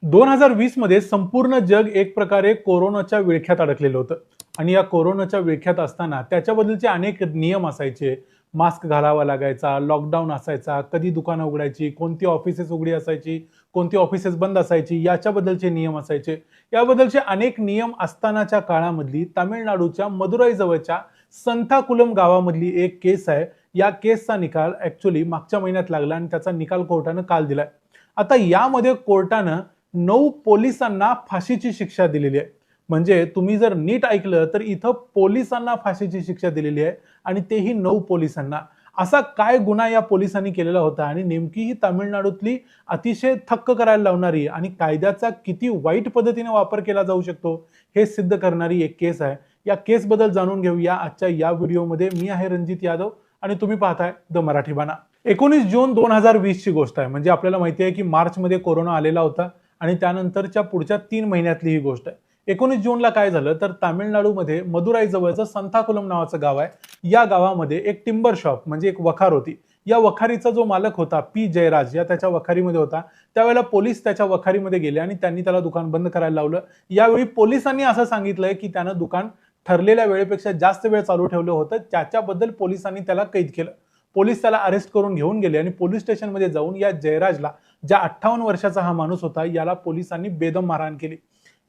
2020 मध्ये संपूर्ण जग एक प्रकारे कोरोनाच्या विळख्यात अडकलेलं होतं आणि या कोरोनाच्या विळख्यात असताना त्याच्याबद्दलचे अनेक नियम असायचे. मास्क घालावा लागायचा, लॉकडाऊन असायचा, कधी दुकानं उघडायची, कोणती ऑफिसेस उघडी असायची, कोणती ऑफिसेस बंद असायची, याच्याबद्दलचे नियम असायचे. याबद्दलचे अनेक नियम असतानाच्या काळामधली तामिळनाडूच्या मदुराई जवळच्या संथाकुलम गावामधली एक केस आहे. या केसचा निकाल ऍक्च्युली मागच्या महिन्यात लागला आणि त्याचा निकाल कोर्टानं काल दिलाय. आता यामध्ये कोर्टानं 9 पोलिसांना फाशीची शिक्षा दिलेली आहे. म्हणजे तुम्ही जर नीट ऐकलं तर इथं पोलिसांना फाशीची शिक्षा दिलेली आहे आणि तेही 9 पोलिसांना. असा काय गुन्हा या पोलिसांनी केलेला होता आणि नेमकी ही तामिळनाडूतली अतिशय थक्क करायला लावणारी आणि कायद्याचा किती वाईट पद्धतीने वापर केला जाऊ शकतो हे सिद्ध करणारी एक केस आहे. या केसबद्दल जाणून घेऊया आजच्या या व्हिडिओमध्ये. मी आहे रणजित यादव आणि तुम्ही पाहताय द मराठी बाणा. 19 जून 2020 ची गोष्ट आहे. म्हणजे आपल्याला माहिती आहे की मार्च मध्ये कोरोना आलेला होता आणि त्यानंतरच्या पुढच्या 3 महिन्यातली ही गोष्ट आहे. 19 जूनला काय झालं तर तामिळनाडूमध्ये मदुराई जवळचं संथाकुलम नावाचं गाव आहे. या गावामध्ये एक टिंबर शॉप म्हणजे एक वखार होती. या वखारीचा जो मालक होता पी जयराज या त्याच्या वखारीमध्ये होता. त्यावेळेला पोलीस त्याच्या वखारीमध्ये गेले आणि त्यांनी त्याला दुकान बंद करायला लावलं. यावेळी पोलिसांनी असं सांगितलंय की त्यानं दुकान ठरलेल्या वेळेपेक्षा जास्त वेळ चालू ठेवलं होतं. त्याच्याबद्दल पोलिसांनी त्याला कैद केलं. पोलीस त्याला अरेस्ट करून घेऊन गेले आणि पोलीस स्टेशनमध्ये जाऊन या जयराजला, ज्या 58 वर्षाचा हा माणूस होता, याला पोलिसांनी बेदम मारहाण केली.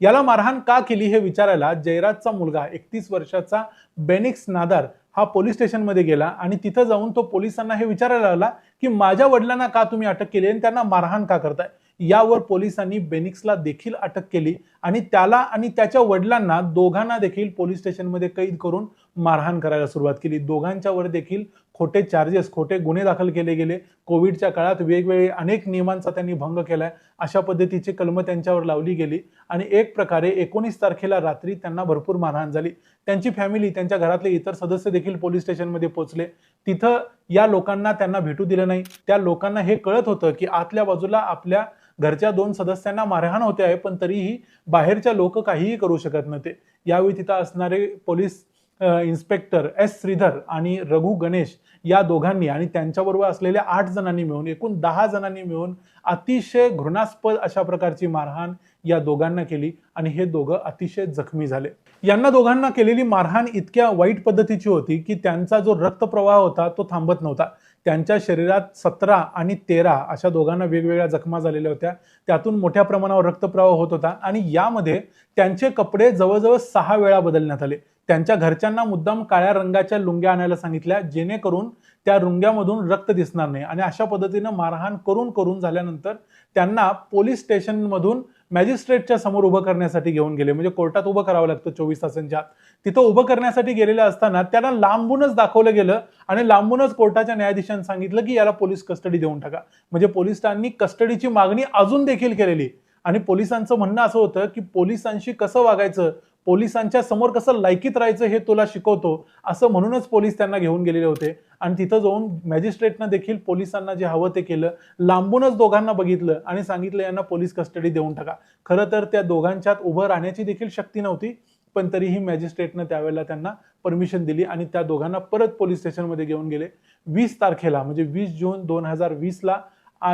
याला मारहाण का केली हे विचारायला जयराजचा मुलगा 31 वर्षाचा बेनिक्स नादार हा पोलीस स्टेशनमध्ये गेला आणि तिथं जाऊन तो पोलिसांना हे विचारायला लागला की माझ्या वडिलांना का तुम्ही अटक केली आणि त्यांना मारहाण का करताय. यावर पोलिसांनी बेनिक्सला देखील अटक केली आणि त्याला आणि त्याच्या वडिलांना दोघांना देखील पोलीस स्टेशनमध्ये कैद करून मारहाण करायला सुरुवात केली. दोघांच्यावर देखील खोटे चार्जेस, खोटे गुन्हे दाखल केले गेले. कोविडच्या काळात वेगवेगळे अनेक नियमांचा त्यांनी भंग केलाय अशा पद्धतीची कलमं त्यांच्यावर लावली गेली आणि एक प्रकारे 19 तारखेला रात्री त्यांना भरपूर मारहाण झाली. त्यांची फॅमिली, त्यांच्या घरातले इतर सदस्य देखील पोलीस स्टेशनमध्ये पोहोचले. तिथं या लोकांना त्यांना भेटू दिलं नाही. त्या लोकांना हे कळत होतं की आतल्या बाजूला आपल्या घरच्या 2 सदस्यांना मारहाण होते आहे, पण तरीही बाहेरच्या लोक काहीही करू शकत नव्हते. यावेळी तिथं असणारे पोलीस इन्स्पेक्टर एस श्रीधर आणि रघु गणेश या दोघांनी आणि त्यांच्याबरोबर असलेल्या 8 जणांनी मिळून एकूण 10 जणांनी मिळून अतिशय घृणास्पद अशा प्रकारची मारहाण या दोघांना केली आणि हे दोघं अतिशय जखमी झाले. यांना दोघांना केलेली मारहाण इतक्या वाईट पद्धतीची होती की त्यांचा जो रक्तप्रवाह होता तो थांबत नव्हता. त्यांच्या शरीरात 17 आणि 13 अशा दोघांना वेगवेगळ्या जखमा झालेल्या होत्या. त्यातून मोठ्या प्रमाणावर रक्तप्रवाह होत होता आणि यामध्ये त्यांचे कपडे जवळजवळ 6 वेळा बदलण्यात आले. त्यांच्या घरच्यांना मुद्दाम काळ्या रंगाच्या लुंग्या आणायला सांगितल्या जेणेकरून त्या रुंग्यामधून रक्त दिसणार नाही आणि अशा पद्धतीनं मारहाण करून झाल्यानंतर त्यांना पोलीस स्टेशनमधून मॅजिस्ट्रेटच्या समोर उभं करण्यासाठी घेऊन गेले. म्हणजे कोर्टात उभं करावं लागतं 24 तासांच्या आत. तिथं उभं करण्यासाठी गेलेले असताना त्यांना लांबूनच दाखवलं गेलं आणि लांबूनच कोर्टाच्या न्यायाधीशांनी सांगितलं की याला पोलीस कस्टडी देऊन टाका. म्हणजे पोलिसांनी कस्टडीची मागणी अजून देखील केलेली आणि पोलिसांचं म्हणणं असं होतं की पोलिसांशी कसं वागायचं, पोलिसांच्या समोर कसं लायकीत राहायचं हे तुला शिकवतो, असं म्हणूनच पोलीस त्यांना घेऊन गेलेले होते. आणि तिथं जाऊन मॅजिस्ट्रेटनं देखील पोलिसांना जे हवं ते केलं. लांबूनच दोघांना बघितलं आणि सांगितलं यांना पोलीस कस्टडी देऊन टाका. खरं तर त्या दोघांच्यात उभं राहण्याची देखील शक्ती नव्हती, पण तरीही मॅजिस्ट्रेटनं त्यावेळेला त्यांना परमिशन दिली आणि त्या दोघांना परत पोलीस स्टेशनमध्ये घेऊन गेले. 20 तारखेला म्हणजे 20 जून 2020ला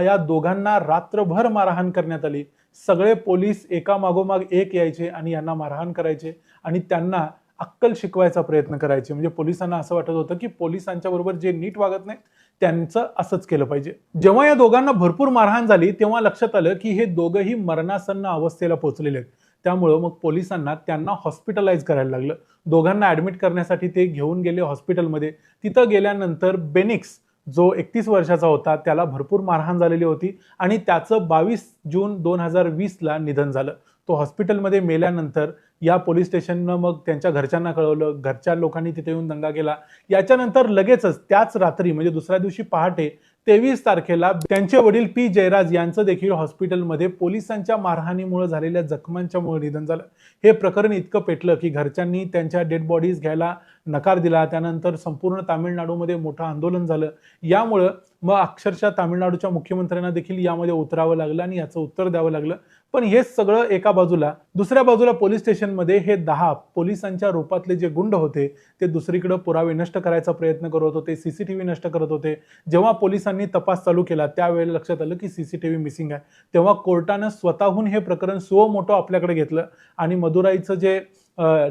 या दोघांना रात्रभर मारहाण करण्यात आली. सगळे पोलीस एकामागोमाग एक यायचे आणि यांना मारहाण करायचे आणि त्यांना अक्कल शिकवायचा प्रयत्न करायचे. म्हणजे पोलिसांना असं वाटत होतं की पोलिसांच्या बरोबर जे नीट वागत नाही त्यांचं असंच केलं पाहिजे. जेव्हा या दोघांना भरपूर मारहाण झाली तेव्हा लक्षात आलं की हे दोघंही मरणासन्न अवस्थेला पोहोचलेले आहेत. त्यामुळं मग पोलिसांना त्यांना हॉस्पिटलाइज करायला लागलं. दोघांना ऍडमिट करण्यासाठी ते घेऊन गेले हॉस्पिटलमध्ये. तिथं गेल्यानंतर बेनिक्स जो 31 वर्षाचा होता त्याला भरपूर मारहाण झालेली होती आणि त्याचं 22 जून 2020ला निधन झालं. तो हॉस्पिटलमध्ये मेल्यानंतर या पोलीस स्टेशननं मग त्यांच्या घरच्यांना कळवलं. घरच्या लोकांनी तिथे येऊन दंगा केला. याच्यानंतर लगेचच त्याच रात्री म्हणजे दुसऱ्या दिवशी पहाटे 23 तारखेला त्यांचे वडील पी जयराज यांचं देखील हॉस्पिटलमध्ये पोलिसांच्या मारहाणीमुळे झालेल्या जखमांच्यामुळे निधन झालं. हे प्रकरण इतकं पेटलं की घरच्यांनी त्यांच्या डेड बॉडीज घ्यायला नकार दिला. त्यानंतर संपूर्ण तामिळनाडूमध्ये मोठं आंदोलन झालं. यामुळं मग अक्षरशः तामिळनाडूच्या मुख्यमंत्र्यांना देखील यामध्ये उतरावं लागलं आणि याचं उत्तर द्यावं लागलं. पण हे सगळं एका बाजूला, दुसऱ्या बाजूला पोलीस स्टेशनमध्ये हे 10 पोलिसांच्या रूपातले जे गुंड होते ते दुसरीकडे पुरावे नष्ट करायचा प्रयत्न करत होते, सीसीटीव्ही नष्ट करत होते. जेव्हा पोलिसांनी तपास चालू केला त्यावेळेला लक्षात आलं की सीसीटीव्ही मिसिंग आहे. तेव्हा कोर्टानं स्वतःहून हे प्रकरण सुओ मोटो आपल्याकडे घेतलं आणि मदुराईचं जे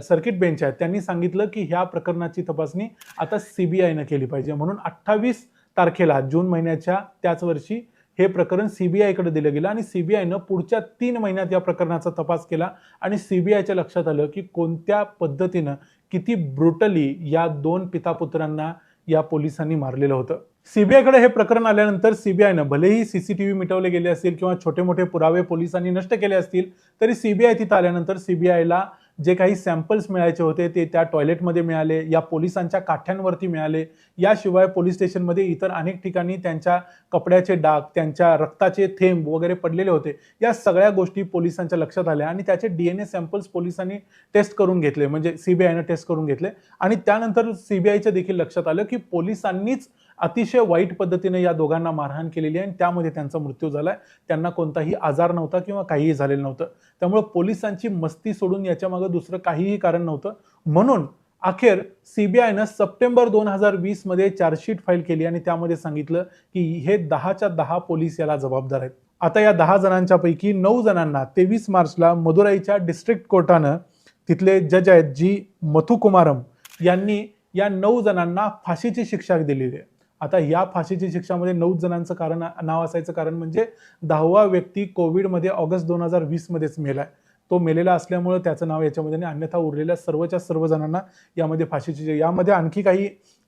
सर्किट बेंच आहे त्यांनी सांगितलं की ह्या प्रकरणाची तपासणी आता सीबीआयनं केली पाहिजे. म्हणून 28 तारखेला जून महिन्याच्या त्याच वर्षी हे प्रकरण सीबीआयकडे दिलं गेलं आणि सीबीआयनं पुढच्या 3 महिन्यात या प्रकरणाचा तपास केला आणि सीबीआयच्या लक्षात आलं की कोणत्या पद्धतीनं, किती ब्रुटली या 2 पितापुत्रांना या पोलिसांनी मारलेलं होतं. सीबीआयकडे हे प्रकरण आल्यानंतर सीबीआयनं भलेही सीसीटीव्ही मिटवले गेले असतील किंवा छोटे मोठे पुरावे पोलिसांनी नष्ट केले असतील, तरी सीबीआय तिथं आल्यानंतर सीबीआयला जे काही सॅम्पल्स मिळायचे होते ते त्या टॉयलेटमध्ये मिळाले, या पोलिसांच्या काठ्यांवरती मिळाले. याशिवाय पोलीस स्टेशनमध्ये इतर अनेक ठिकाणी त्यांच्या कपड्याचे डाग, त्यांच्या रक्ताचे थेंब वगैरे पडलेले होते. या सगळ्या गोष्टी पोलिसांच्या लक्षात आल्या आणि त्याचे DNA सॅम्पल्स पोलिसांनी टेस्ट करून घेतले, म्हणजे सीबीआयनं टेस्ट करून घेतले. आणि त्यानंतर सीबीआयच्या देखील लक्षात आलं की पोलिसांनीच अतिशय वाईट पद्धतीने या दोघांना मारहाण केलेली आहे आणि त्यामध्ये त्यांचा मृत्यू झालाय. त्यांना कोणताही आजार नव्हता किंवा काहीही झालेलं नव्हतं. त्यामुळे पोलिसांची मस्ती सोडून याच्या मागे दुसरं काहीही कारण नव्हतं. म्हणून अखेर सीबीआयनं सप्टेंबर 2020 मध्ये चार्जशीट फाईल केली आणि त्यामध्ये सांगितलं की हे 10च्या 10 पोलीस याला जबाबदार आहेत. आता या 10 जणांच्या पैकी 9 जणांना 23 मार्चला मदुराईच्या डिस्ट्रिक्ट कोर्टानं, तिथले जज आहेत जी मथुकुमारम, यांनी या 9 जणांना फाशीची शिक्षा दिलेली आहे. आता या फाशीची शिक्षामध्ये 9 जणांचं कारण नाव असायचं कारण म्हणजे 10वा व्यक्ती कोविडमध्ये ऑगस्ट 2020 मध्येच मेलाय. तो मेलेला असल्यामुळे त्याचं नाव याच्यामध्ये नाही, अन्यथा उरलेल्या सर्वच्या सर्व जणांना यामध्ये फाशीची. यामध्ये आणखी काही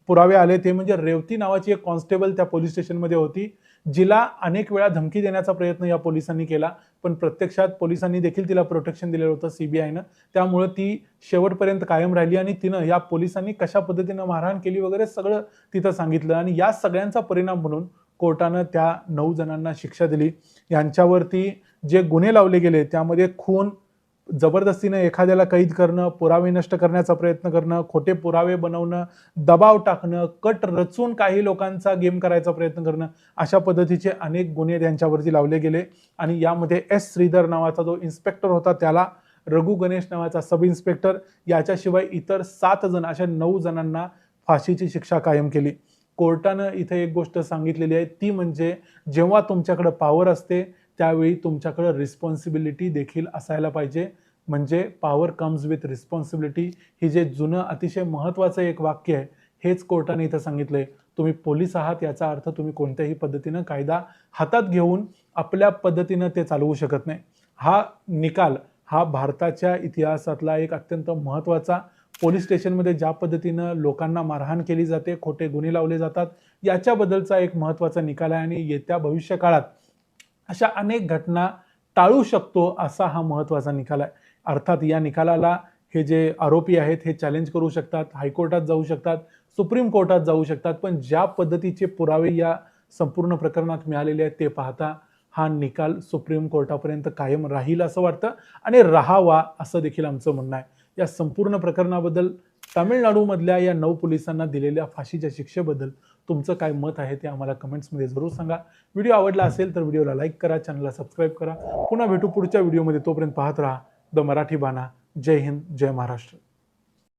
पुरावे आले, ते म्हणजे रेवती नावाची एक कॉन्स्टेबल त्या पोलीस स्टेशनमध्ये होती, जिला अनेक वेळा धमकी देण्याचा प्रयत्न या पोलिसांनी केला, पण प्रत्यक्षात पोलिसांनी देखील तिला प्रोटेक्शन दिलेलं होतं सीबीआयनं. त्यामुळे ती शेवटपर्यंत कायम राहिली आणि तिनं या पोलिसांनी कशा पद्धतीनं मारहाण केली वगैरे सगळं तिथं सांगितलं आणि या सगळ्यांचा परिणाम म्हणून कोर्टानं त्या 9 जणांना शिक्षा दिली. यांच्यावरती जे गुन्हे लावले गेले त्यामध्ये खून, जबरदस्तीनं एखाद्याला कैद करणं, पुरावे नष्ट करण्याचा प्रयत्न करणं, खोटे पुरावे बनवणं, दबाव टाकणं, कट रचून काही लोकांचा गेम करायचा प्रयत्न करणं, अशा पद्धतीचे अनेक गुन्हे त्यांच्यावरती लावले गेले. आणि यामध्ये एस श्रीधर नावाचा जो इन्स्पेक्टर होता त्याला, रघु गणेश नावाचा सब इन्स्पेक्टर, याच्याशिवाय इतर 7 जण, अशा 9 जणांना फाशीची शिक्षा कायम केली. कोर्टानं इथे एक गोष्ट सांगितलेली आहे, ती म्हणजे जेव्हा तुमच्याकडे पॉवर असते त्यावेळी तुमच्याकडे रिस्पॉन्सिबिलिटी देखील असायला पाहिजे. म्हणजे पॉवर कम्स विथ रिस्पॉन्सिबिलिटी, ही जे जुनं अतिशय महत्त्वाचं एक वाक्य आहे, हेच कोर्टाने इथं सांगितलंय. तुम्ही पोलीस आहात याचा अर्थ तुम्ही कोणत्याही पद्धतीनं कायदा हातात घेऊन आपल्या पद्धतीनं ते चालवू शकत नाही. हा निकाल हा भारताच्या इतिहासातला एक अत्यंत महत्त्वाचा, पोलीस स्टेशनमध्ये ज्या पद्धतीनं लोकांना मारहाण केली जाते, खोटे गुन्हे लावले जातात, याच्याबद्दलचा एक महत्त्वाचा निकाल आहे आणि येत्या भविष्यकाळात अशा अनेक घटना टाळू शकतो असा हा महत्त्वाचा निकाल आहे. अर्थात या निकालाला हे जे आरोपी आहेत हे चॅलेंज करू शकतात, हायकोर्टात जाऊ शकतात, सुप्रीम कोर्टात जाऊ शकतात, पण ज्या पद्धतीचे पुरावे या संपूर्ण प्रकरणात मिळालेले आहेत ते पाहता हा निकाल सुप्रीम कोर्टापर्यंत कायम राहील असं वाटतं आणि राहावा असं देखील आमचं म्हणणं आहे. या संपूर्ण प्रकरणाबद्दल, तामिळनाडूमधल्या या 9 पोलिसांना दिलेल्या फाशीच्या शिक्षेबद्दल तुमचं काय मत आहे ते आम्हाला कमेंट्समध्ये जरूर सांगा. व्हिडिओ आवडला असेल तर व्हिडिओला लाईक करा, चॅनलला सबस्क्राईब करा. पुन्हा भेटू पुढच्या व्हिडिओमध्ये. तोपर्यंत पाहत राहा द मराठी बाणा. जय हिंद, जय महाराष्ट्र.